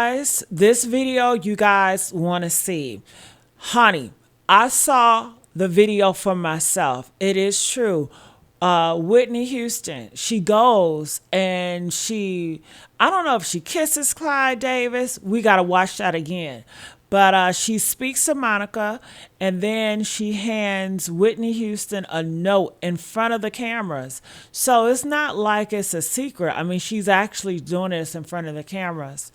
guys, this video you guys want to see. Honey, I saw the video for myself. It is true. Whitney Houston, she goes and I don't know if she kisses Clive Davis. We got to watch that again. But she speaks to Monica, and then she hands Whitney Houston a note in front of the cameras. So it's not like it's a secret. I mean, she's actually doing this in front of the cameras.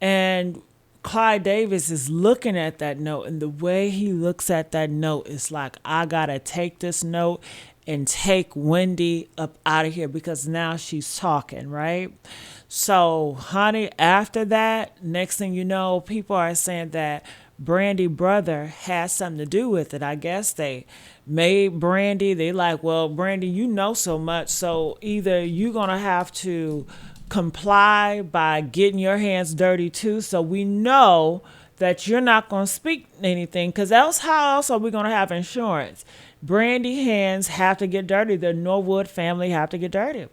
And Clive Davis is looking at that note, and the way he looks at that note is like, I got to take this note and take Wendy up out of here because now she's talking, right? So, honey, after that, next thing you know, people are saying that Brandy brother has something to do with it. I guess they made Brandy, they like, well, Brandy, you know so much, so either you're going to have to comply by getting your hands dirty too, so we know that you're not going to speak anything, because else how else are we going to have insurance? Brandy hands have to get dirty. The Norwood family have to get dirty.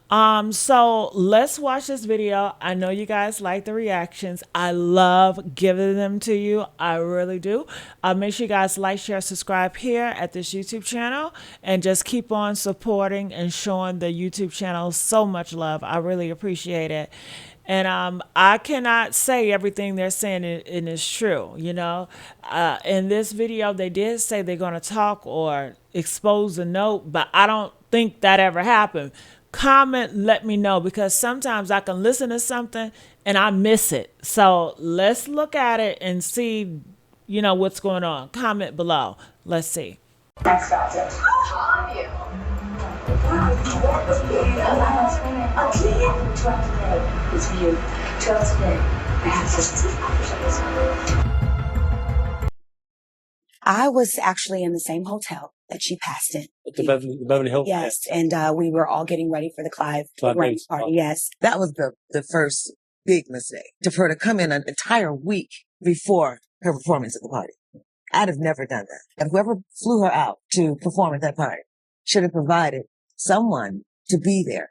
So let's watch this video. I know you guys like the reactions. I love giving them to you. I really do. Make sure you guys like, share, subscribe here at this YouTube channel, and just keep on supporting and showing the YouTube channel so much love. I really appreciate it. And I cannot say everything they're saying and is true. You know, in this video, they did say they're going to talk or expose a note, but I don't think that ever happened. Comment, let me know, because sometimes I can listen to something and I miss it. So let's look at it and see, you know, what's going on. Comment below. Let's see. Next object. How are you? I was actually in the same hotel that she passed in. The Beverly Hills? Yes, and we were all getting ready for the Clive Davis party, yes. That was the first big mistake, for her to come in an entire week before her performance at the party. I'd have never done that. And whoever flew her out to perform at that party should have provided someone to be there.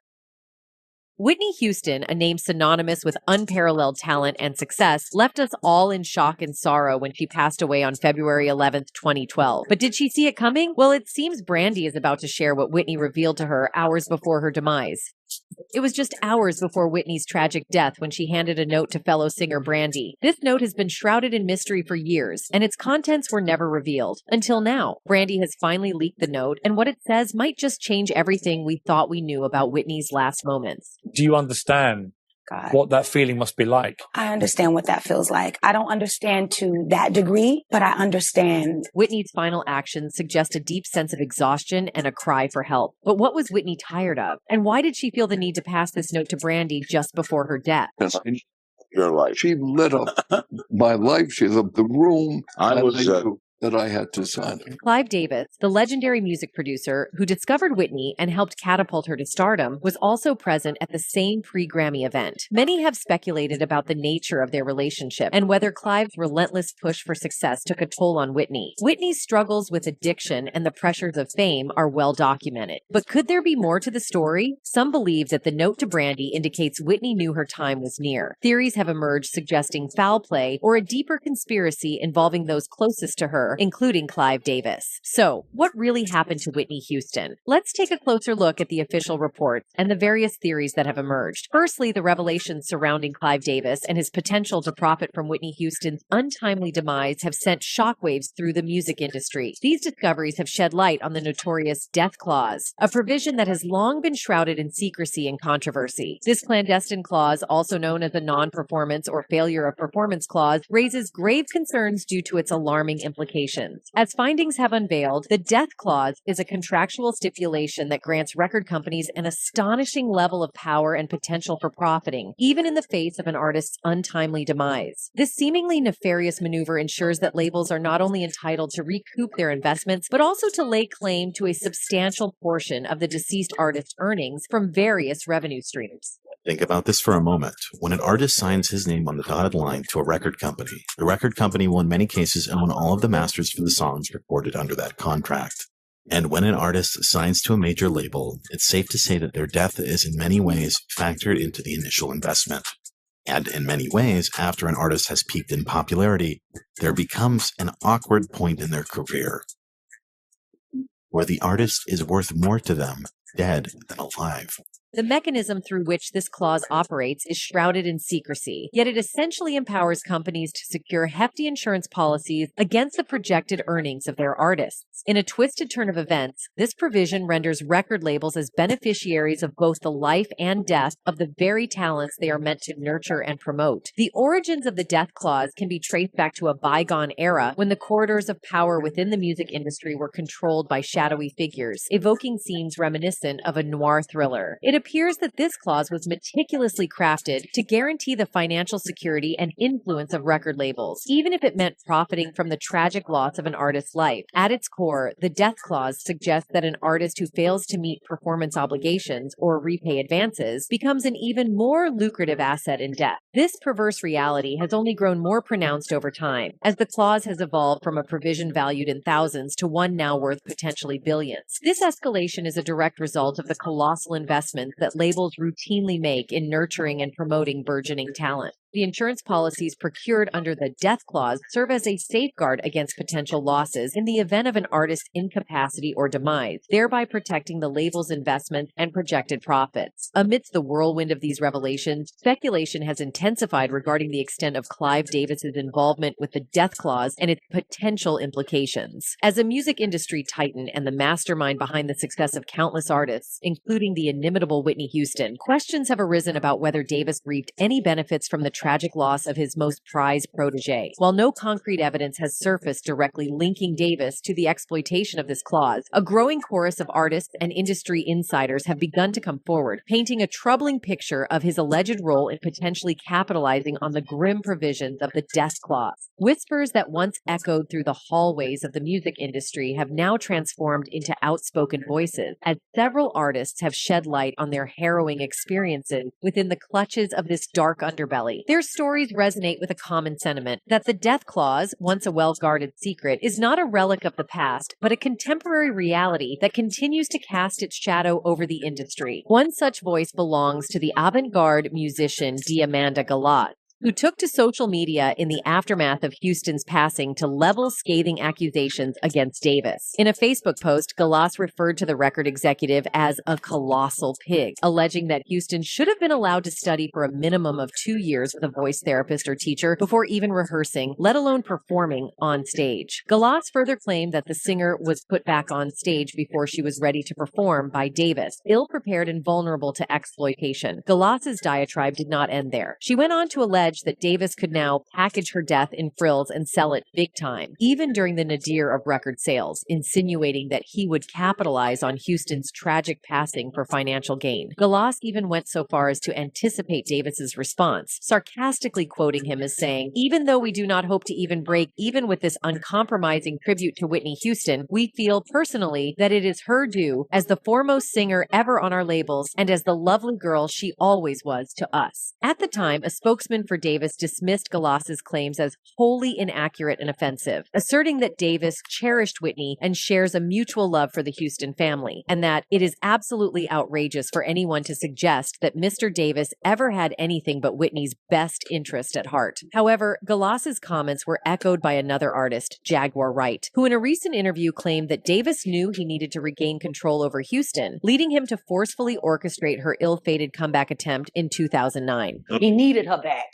Whitney Houston, a name synonymous with unparalleled talent and success, left us all in shock and sorrow when she passed away on February 11th, 2012. But did she see it coming? Well, it seems Brandy is about to share what Whitney revealed to her hours before her demise. It was just hours before Whitney's tragic death when she handed a note to fellow singer Brandy. This note has been shrouded in mystery for years, and its contents were never revealed. Until now, Brandy has finally leaked the note, and what it says might just change everything we thought we knew about Whitney's last moments. Do you understand what that feeling must be like? I understand what that feels like. I don't understand to that degree, but I understand. Whitney's final actions suggest a deep sense of exhaustion and a cry for help. But what was Whitney tired of? And why did she feel the need to pass this note to Brandy just before her death? Your life. She lit up my life. She lit up the room. That I had to sign. Clive Davis, the legendary music producer who discovered Whitney and helped catapult her to stardom, was also present at the same pre-Grammy event. Many have speculated about the nature of their relationship and whether Clive's relentless push for success took a toll on Whitney. Whitney's struggles with addiction and the pressures of fame are well documented. But could there be more to the story? Some believe that the note to Brandy indicates Whitney knew her time was near. Theories have emerged suggesting foul play or a deeper conspiracy involving those closest to her, including Clive Davis. So, what really happened to Whitney Houston? Let's take a closer look at the official reports and the various theories that have emerged. Firstly, the revelations surrounding Clive Davis and his potential to profit from Whitney Houston's untimely demise have sent shockwaves through the music industry. These discoveries have shed light on the notorious death clause, a provision that has long been shrouded in secrecy and controversy. This clandestine clause, also known as a non-performance or failure of performance clause, raises grave concerns due to its alarming implications. As findings have unveiled, the death clause is a contractual stipulation that grants record companies an astonishing level of power and potential for profiting, even in the face of an artist's untimely demise. This seemingly nefarious maneuver ensures that labels are not only entitled to recoup their investments, but also to lay claim to a substantial portion of the deceased artist's earnings from various revenue streams. Think about this for a moment. When an artist signs his name on the dotted line to a record company, the record company will in many cases own all of the masters for the songs recorded under that contract. And when an artist signs to a major label, it's safe to say that their death is in many ways factored into the initial investment. And in many ways, after an artist has peaked in popularity, there becomes an awkward point in their career where the artist is worth more to them dead than alive. The mechanism through which this clause operates is shrouded in secrecy, yet it essentially empowers companies to secure hefty insurance policies against the projected earnings of their artists. In a twisted turn of events, this provision renders record labels as beneficiaries of both the life and death of the very talents they are meant to nurture and promote. The origins of the death clause can be traced back to a bygone era when the corridors of power within the music industry were controlled by shadowy figures, evoking scenes reminiscent of a noir thriller. It appears that this clause was meticulously crafted to guarantee the financial security and influence of record labels, even if it meant profiting from the tragic loss of an artist's life. At its core, the death clause suggests that an artist who fails to meet performance obligations or repay advances becomes an even more lucrative asset in death. This perverse reality has only grown more pronounced over time, as the clause has evolved from a provision valued in thousands to one now worth potentially billions. This escalation is a direct result of the colossal investments that labels routinely make in nurturing and promoting burgeoning talent. The insurance policies procured under the death clause serve as a safeguard against potential losses in the event of an artist's incapacity or demise, thereby protecting the label's investments and projected profits. Amidst the whirlwind of these revelations, speculation has intensified regarding the extent of Clive Davis's involvement with the death clause and its potential implications. As a music industry titan and the mastermind behind the success of countless artists, including the inimitable Whitney Houston, questions have arisen about whether Davis reaped any benefits from the tragic loss of his most prized protege. While no concrete evidence has surfaced directly linking Davis to the exploitation of this clause, a growing chorus of artists and industry insiders have begun to come forward, painting a troubling picture of his alleged role in potentially capitalizing on the grim provisions of the death clause. Whispers that once echoed through the hallways of the music industry have now transformed into outspoken voices, as several artists have shed light on their harrowing experiences within the clutches of this dark underbelly. Their stories resonate with a common sentiment that the death clause, once a well-guarded secret, is not a relic of the past, but a contemporary reality that continues to cast its shadow over the industry. One such voice belongs to the avant-garde musician Diamanda Galot, who took to social media in the aftermath of Houston's passing to level scathing accusations against Davis. In a Facebook post, Galas referred to the record executive as a colossal pig, alleging that Houston should have been allowed to study for a minimum of 2 years with a voice therapist or teacher before even rehearsing, let alone performing on stage. Galas further claimed that the singer was put back on stage before she was ready to perform by Davis, ill-prepared and vulnerable to exploitation. Galas's diatribe did not end there. She went on to allege that Davis could now package her death in frills and sell it big time, even during the nadir of record sales, insinuating that he would capitalize on Houston's tragic passing for financial gain. Galas even went so far as to anticipate Davis's response, sarcastically quoting him as saying, "Even though we do not hope to even break even with this uncompromising tribute to Whitney Houston, we feel personally that it is her due as the foremost singer ever on our labels and as the lovely girl she always was to us." At the time, a spokesman for Davis dismissed Galas's claims as wholly inaccurate and offensive, asserting that Davis cherished Whitney and shares a mutual love for the Houston family, and that it is absolutely outrageous for anyone to suggest that Mr. Davis ever had anything but Whitney's best interest at heart. However, Galas's comments were echoed by another artist, Jaguar Wright, who in a recent interview claimed that Davis knew he needed to regain control over Houston, leading him to forcefully orchestrate her ill-fated comeback attempt in 2009. He needed her back.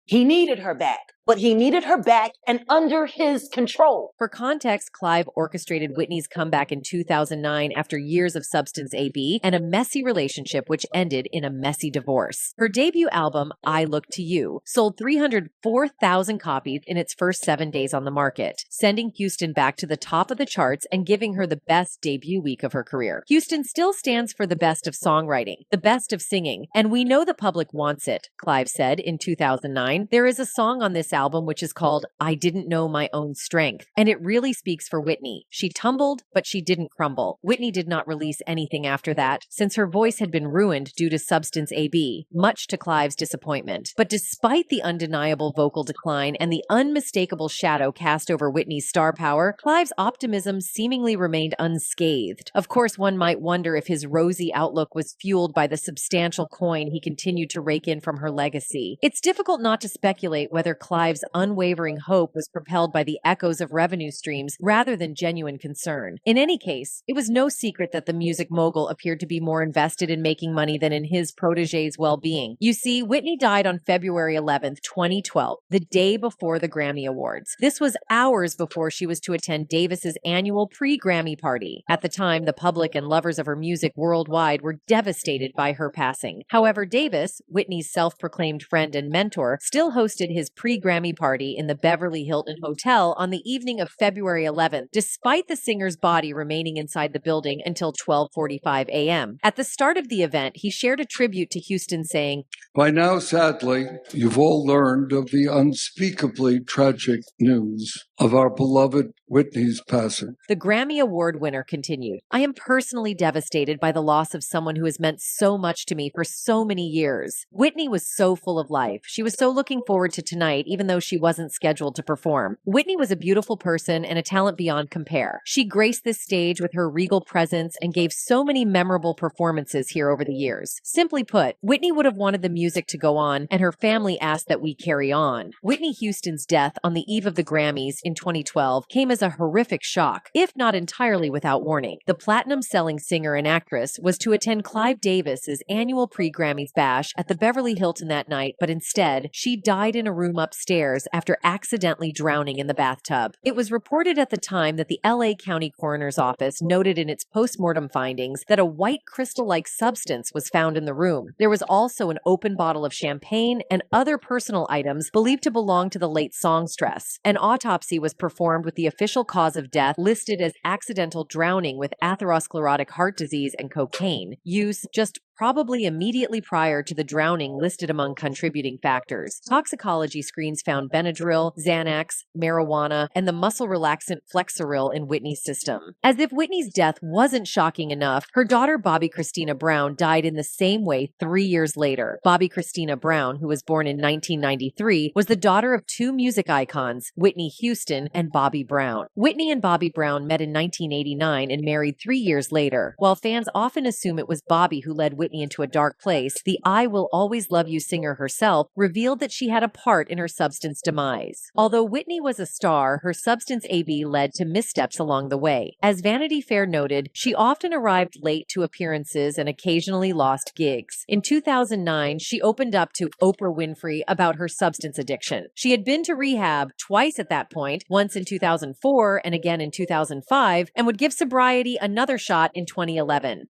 He needed her back, but he needed her back and under his control. For context, Clive orchestrated Whitney's comeback in 2009 after years of substance AB and a messy relationship which ended in a messy divorce. Her debut album, I Look to You, sold 304,000 copies in its first 7 days on the market, sending Houston back to the top of the charts and giving her the best debut week of her career. Houston still stands for the best of songwriting, the best of singing, and we know the public wants it, Clive said in 2009. There is a song on this album, which is called I Didn't Know My Own Strength. And it really speaks for Whitney. She tumbled, but she didn't crumble. Whitney did not release anything after that, since her voice had been ruined due to substance AB, much to Clive's disappointment. But despite the undeniable vocal decline and the unmistakable shadow cast over Whitney's star power, Clive's optimism seemingly remained unscathed. Of course, one might wonder if his rosy outlook was fueled by the substantial coin he continued to rake in from her legacy. It's difficult not to speculate whether Clive's unwavering hope was propelled by the echoes of revenue streams rather than genuine concern. In any case, it was no secret that the music mogul appeared to be more invested in making money than in his protege's well-being. You see, Whitney died on February 11th, 2012, the day before the Grammy Awards. This was hours before she was to attend Davis's annual pre-Grammy party. At the time, the public and lovers of her music worldwide were devastated by her passing. However, Davis, Whitney's self-proclaimed friend and mentor, still hosted his pre-Grammy party in the Beverly Hilton Hotel on the evening of February 11th, despite the singer's body remaining inside the building until 12:45 a.m. At the start of the event, he shared a tribute to Houston saying, "By now, sadly, you've all learned of the unspeakably tragic news of our beloved Whitney's passing." The Grammy Award winner continued, "I am personally devastated by the loss of someone who has meant so much to me for so many years. Whitney was so full of life. She was so looking forward to tonight, even though she wasn't scheduled to perform. Whitney was a beautiful person and a talent beyond compare. She graced this stage with her regal presence and gave so many memorable performances here over the years. Simply put, Whitney would have wanted the music to go on, and her family asked that we carry on." Whitney Houston's death on the eve of the Grammys in 2012 came as a horrific shock, if not entirely without warning. The platinum-selling singer and actress was to attend Clive Davis's annual pre-Grammys bash at the Beverly Hilton that night, but instead, she died in a room upstairs after accidentally drowning in the bathtub. It was reported at the time that the LA County Coroner's Office noted in its post-mortem findings that a white crystal-like substance was found in the room. There was also an open bottle of champagne and other personal items believed to belong to the late songstress. An autopsy was performed with the official cause of death listed as accidental drowning with atherosclerotic heart disease and cocaine use just probably immediately prior to the drowning listed among contributing factors. Toxicology screens found Benadryl, Xanax, marijuana, and the muscle relaxant Flexeril in Whitney's system. As if Whitney's death wasn't shocking enough, her daughter Bobby Christina Brown died in the same way 3 years later. Bobby Christina Brown, who was born in 1993, was the daughter of two music icons, Whitney Houston and Bobby Brown. Whitney and Bobby Brown met in 1989 and married 3 years later. While fans often assume it was Bobby who led Whitney into a dark place, the I Will Always Love You singer herself revealed that she had a part in her substance demise. Although Whitney was a star, her substance AB led to missteps along the way. As Vanity Fair noted, she often arrived late to appearances and occasionally lost gigs. In 2009, she opened up to Oprah Winfrey about her substance addiction. She had been to rehab twice at that point, once in 2004 and again in 2005, and would give sobriety another shot in 2011.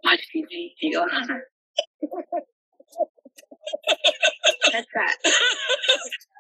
Watch TV. You go, That's that.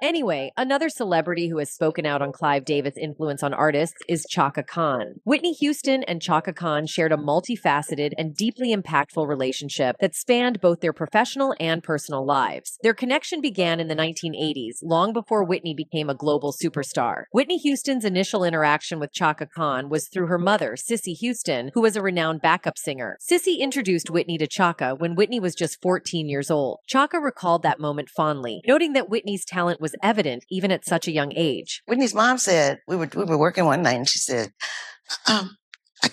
Anyway, another celebrity who has spoken out on Clive Davis' influence on artists is Chaka Khan. Whitney Houston and Chaka Khan shared a multifaceted and deeply impactful relationship that spanned both their professional and personal lives. Their connection began in the 1980s, long before Whitney became a global superstar. Whitney Houston's initial interaction with Chaka Khan was through her mother, Cissy Houston, who was a renowned backup singer. Cissy introduced Whitney to Chaka when Whitney was just 14 years old. Chaka recalled that moment fondly, noting that Whitney's talent was evident even at such a young age. Whitney's mom said, we were working one night and she said, I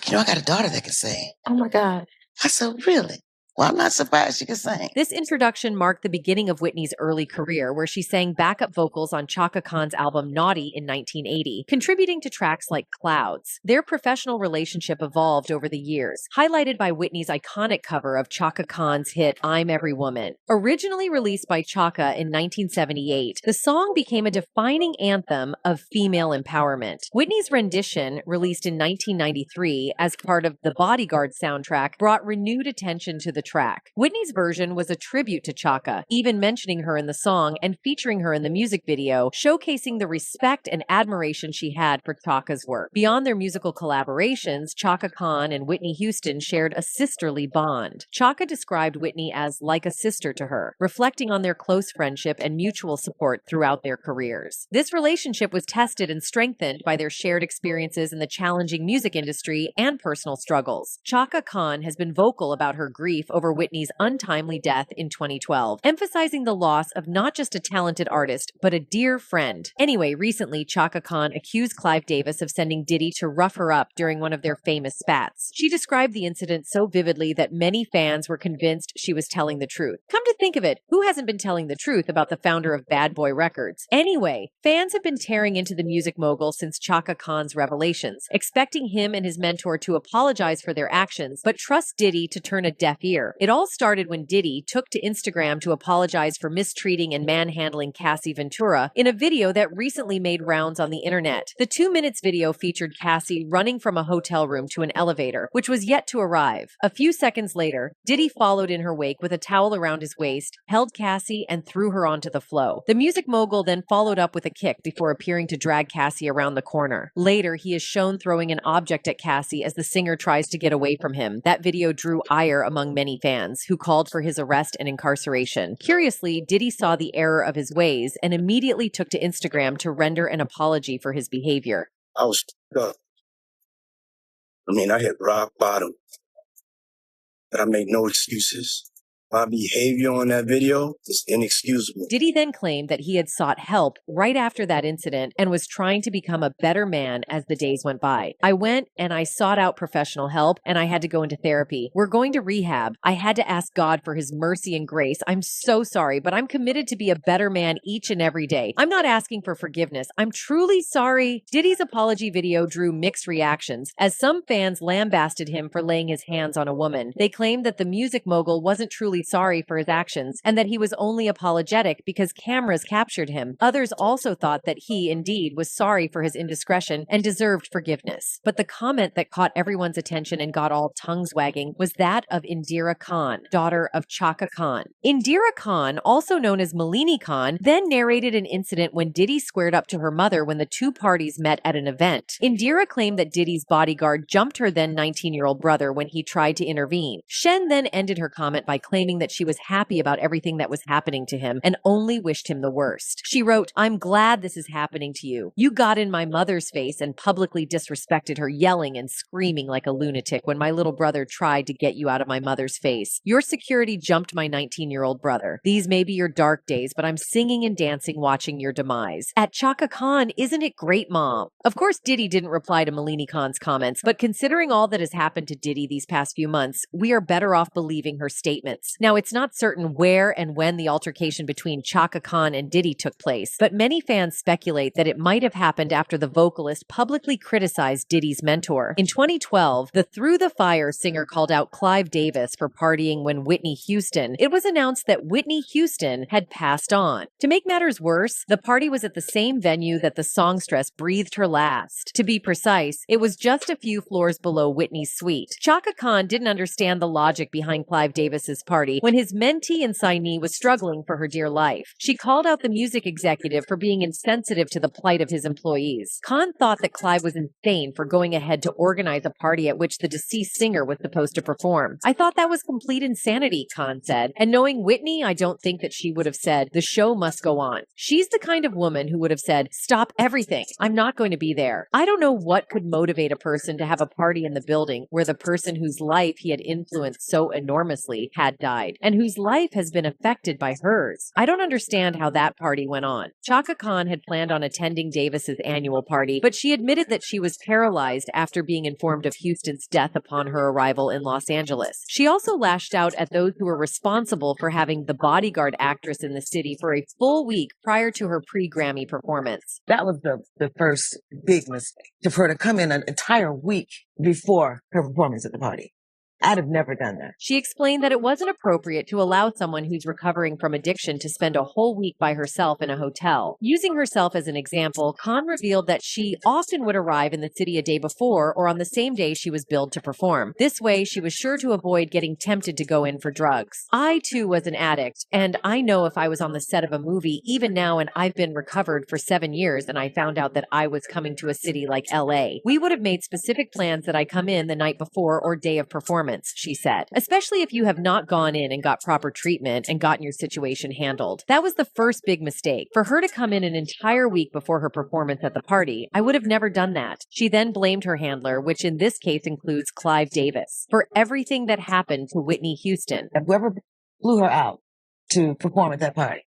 got a daughter that can sing. Oh my God. I said, really? Well, I'm not surprised she could sing. This introduction marked the beginning of Whitney's early career, where she sang backup vocals on Chaka Khan's album Naughty in 1980, contributing to tracks like Clouds. Their professional relationship evolved over the years, highlighted by Whitney's iconic cover of Chaka Khan's hit I'm Every Woman. Originally released by Chaka in 1978, the song became a defining anthem of female empowerment. Whitney's rendition, released in 1993 as part of the Bodyguard soundtrack, brought renewed attention to the track. Whitney's version was a tribute to Chaka, even mentioning her in the song and featuring her in the music video, showcasing the respect and admiration she had for Chaka's work. Beyond their musical collaborations, Chaka Khan and Whitney Houston shared a sisterly bond. Chaka described Whitney as like a sister to her, reflecting on their close friendship and mutual support throughout their careers. This relationship was tested and strengthened by their shared experiences in the challenging music industry and personal struggles. Chaka Khan has been vocal about her grief over Whitney's untimely death in 2012, emphasizing the loss of not just a talented artist, but a dear friend. Anyway, recently, Chaka Khan accused Clive Davis of sending Diddy to rough her up during one of their famous spats. She described the incident so vividly that many fans were convinced she was telling the truth. Come to think of it, who hasn't been telling the truth about the founder of Bad Boy Records? Anyway, fans have been tearing into the music mogul since Chaka Khan's revelations, expecting him and his mentor to apologize for their actions, but trust Diddy to turn a deaf ear. It all started when Diddy took to Instagram to apologize for mistreating and manhandling Cassie Ventura in a video that recently made rounds on the internet. The 2 minutes video featured Cassie running from a hotel room to an elevator, which was yet to arrive. A few seconds later, Diddy followed in her wake with a towel around his waist, held Cassie, and threw her onto the floor. The music mogul then followed up with a kick before appearing to drag Cassie around the corner. Later, he is shown throwing an object at Cassie as the singer tries to get away from him. That video drew ire among many fans, who called for his arrest and incarceration. Curiously, Diddy saw the error of his ways and immediately took to Instagram to render an apology for his behavior. I was stuck. I hit rock bottom, but I made no excuses. My behavior on that video is inexcusable. Diddy then claimed that he had sought help right after that incident and was trying to become a better man as the days went by. I went and I sought out professional help and I had to go into therapy. We're going to rehab. I had to ask God for his mercy and grace. I'm so sorry, but I'm committed to be a better man each and every day. I'm not asking for forgiveness. I'm truly sorry. Diddy's apology video drew mixed reactions, as some fans lambasted him for laying his hands on a woman. They claimed that the music mogul wasn't truly sorry for his actions and that he was only apologetic because cameras captured him. Others also thought that he, indeed, was sorry for his indiscretion and deserved forgiveness. But the comment that caught everyone's attention and got all tongues wagging was that of Indira Khan, daughter of Chaka Khan. Indira Khan, also known as Malini Khan, then narrated an incident when Diddy squared up to her mother when the two parties met at an event. Indira claimed that Diddy's bodyguard jumped her then 19-year-old brother when he tried to intervene. Shen then ended her comment by claiming that she was happy about everything that was happening to him and only wished him the worst. She wrote, "I'm glad this is happening to you. You got in my mother's face and publicly disrespected her, yelling and screaming like a lunatic when my little brother tried to get you out of my mother's face. Your security jumped my 19-year-old brother. These may be your dark days, but I'm singing and dancing watching your demise." At Chaka Khan, isn't it great, Mom? Of course, Diddy didn't reply to Malini Khan's comments, but considering all that has happened to Diddy these past few months, we are better off believing her statements. Now, it's not certain where and when the altercation between Chaka Khan and Diddy took place, but many fans speculate that it might have happened after the vocalist publicly criticized Diddy's mentor. In 2012, the Through the Fire singer called out Clive Davis for partying when Whitney Houston. It was announced that Whitney Houston had passed on. To make matters worse, the party was at the same venue that the songstress breathed her last. To be precise, it was just a few floors below Whitney's suite. Chaka Khan didn't understand the logic behind Clive Davis's party when his mentee and signee was struggling for her dear life. She called out the music executive for being insensitive to the plight of his employees. Khan thought that Clive was insane for going ahead to organize a party at which the deceased singer was supposed to perform. "I thought that was complete insanity," Khan said. And knowing Whitney, I don't think that she would have said, "The show must go on." She's the kind of woman who would have said, "Stop everything. I'm not going to be there." I don't know what could motivate a person to have a party in the building where the person whose life he had influenced so enormously had died, and whose life has been affected by hers. I don't understand how that party went on. Chaka Khan had planned on attending Davis's annual party, but she admitted that she was paralyzed after being informed of Houston's death upon her arrival in Los Angeles. She also lashed out at those who were responsible for having the bodyguard actress in the city for a full week prior to her pre-Grammy performance. That was the first big mistake, for her to come in an entire week before her performance at the party. I'd have never done that. She explained that it wasn't appropriate to allow someone who's recovering from addiction to spend a whole week by herself in a hotel. Using herself as an example, Khan revealed that she often would arrive in the city a day before or on the same day she was billed to perform. This way, she was sure to avoid getting tempted to go in for drugs. I, too, was an addict, and I know if I was on the set of a movie, even now, and I've been recovered for 7 years, and I found out that I was coming to a city like LA, we would have made specific plans that I come in the night before or day of performance, she said, especially if you have not gone in and got proper treatment and gotten your situation handled. That was the first big mistake. For her to come in an entire week before her performance at the party, I would have never done that. She then blamed her handler, which in this case includes Clive Davis, for everything that happened to Whitney Houston. Whoever flew her out to perform at that party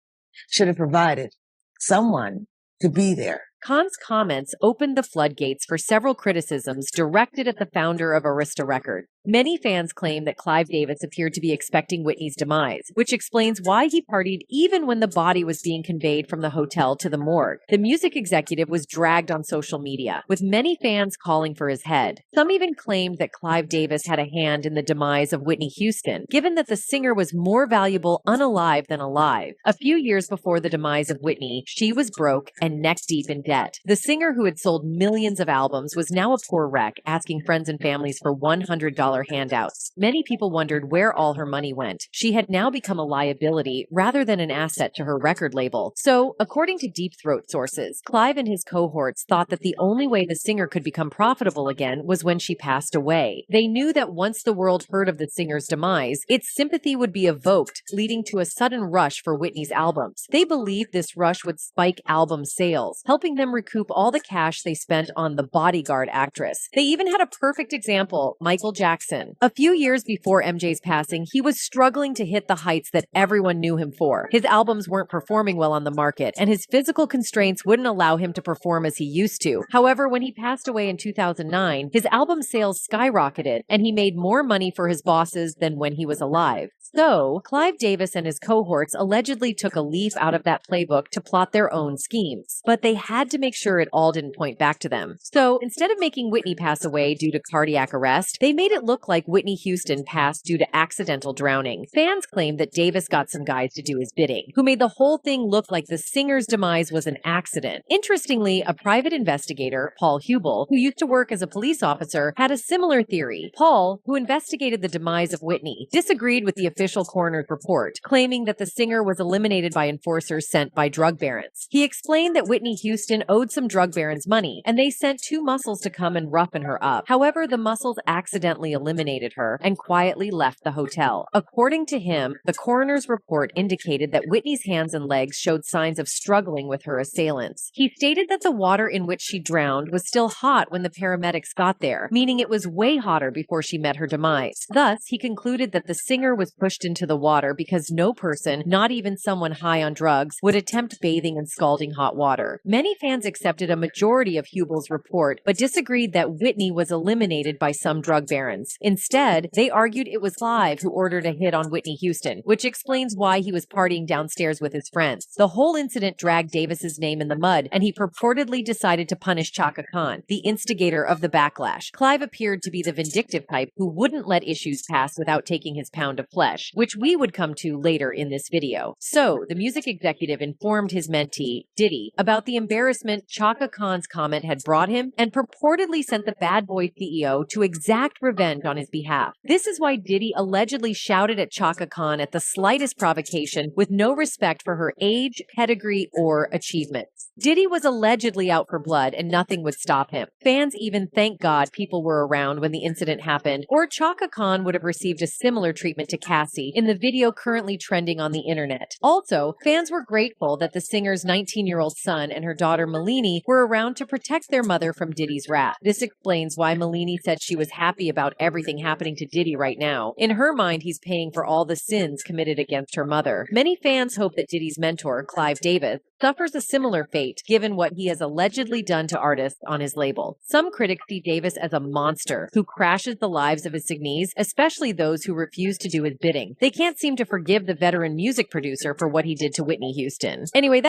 should have provided someone to be there. Khan's comments opened the floodgates for several criticisms directed at the founder of Arista Records. Many fans claim that Clive Davis appeared to be expecting Whitney's demise, which explains why he partied even when the body was being conveyed from the hotel to the morgue. The music executive was dragged on social media, with many fans calling for his head. Some even claimed that Clive Davis had a hand in the demise of Whitney Houston, given that the singer was more valuable unalive than alive. A few years before the demise of Whitney, she was broke and neck-deep in debt. The singer, who had sold millions of albums, was now a poor wreck, asking friends and families for $100 handouts. Many people wondered where all her money went. She had now become a liability rather than an asset to her record label. So, according to Deep Throat sources, Clive and his cohorts thought that the only way the singer could become profitable again was when she passed away. They knew that once the world heard of the singer's demise, its sympathy would be evoked, leading to a sudden rush for Whitney's albums. They believed this rush would spike album sales, helping them recoup all the cash they spent on the Bodyguard actress. They even had a perfect example, Michael Jackson. A few years before MJ's passing, he was struggling to hit the heights that everyone knew him for. His albums weren't performing well on the market, and his physical constraints wouldn't allow him to perform as he used to. However, when he passed away in 2009, his album sales skyrocketed, and he made more money for his bosses than when he was alive. So, Clive Davis and his cohorts allegedly took a leaf out of that playbook to plot their own schemes. But they had to make sure it all didn't point back to them. So, instead of making Whitney pass away due to cardiac arrest, they made it look like Whitney Houston passed due to accidental drowning. Fans claimed that Davis got some guys to do his bidding, who made the whole thing look like the singer's demise was an accident. Interestingly, a private investigator, Paul Hubel, who used to work as a police officer, had a similar theory. Paul, who investigated the demise of Whitney, disagreed with the official coroner's report, claiming that the singer was eliminated by enforcers sent by drug barons. He explained that Whitney Houston owed some drug barons money, and they sent 2 muscles to come and roughen her up. However, the muscles accidentally eliminated her and quietly left the hotel. According to him, the coroner's report indicated that Whitney's hands and legs showed signs of struggling with her assailants. He stated that the water in which she drowned was still hot when the paramedics got there, meaning it was way hotter before she met her demise. Thus, he concluded that the singer was pushed into the water because no person, not even someone high on drugs, would attempt bathing in scalding hot water. Many fans accepted a majority of Hubel's report, but disagreed that Whitney was eliminated by some drug barons. Instead, they argued it was Clive who ordered a hit on Whitney Houston, which explains why he was partying downstairs with his friends. The whole incident dragged Davis's name in the mud, and he purportedly decided to punish Chaka Khan, the instigator of the backlash. Clive appeared to be the vindictive type who wouldn't let issues pass without taking his pound of flesh, which we would come to later in this video. So, the music executive informed his mentee, Diddy, about the embarrassment Chaka Khan's comment had brought him and purportedly sent the bad boy CEO to exact revenge on his behalf. This is why Diddy allegedly shouted at Chaka Khan at the slightest provocation with no respect for her age, pedigree, or achievements. Diddy was allegedly out for blood and nothing would stop him. Fans even thanked God people were around when the incident happened, or Chaka Khan would have received a similar treatment to Cassie in the video currently trending on the internet. Also, fans were grateful that the singer's 19-year-old son and her daughter Malini were around to protect their mother from Diddy's wrath. This explains why Malini said she was happy about everything happening to Diddy right now. In her mind, he's paying for all the sins committed against her mother. Many fans hope that Diddy's mentor, Clive Davis, suffers a similar fate, given what he has allegedly done to artists on his label. Some critics see Davis as a monster who crashes the lives of his signees, especially those who refuse to do his bidding. They can't seem to forgive the veteran music producer for what he did to Whitney Houston. Anyway,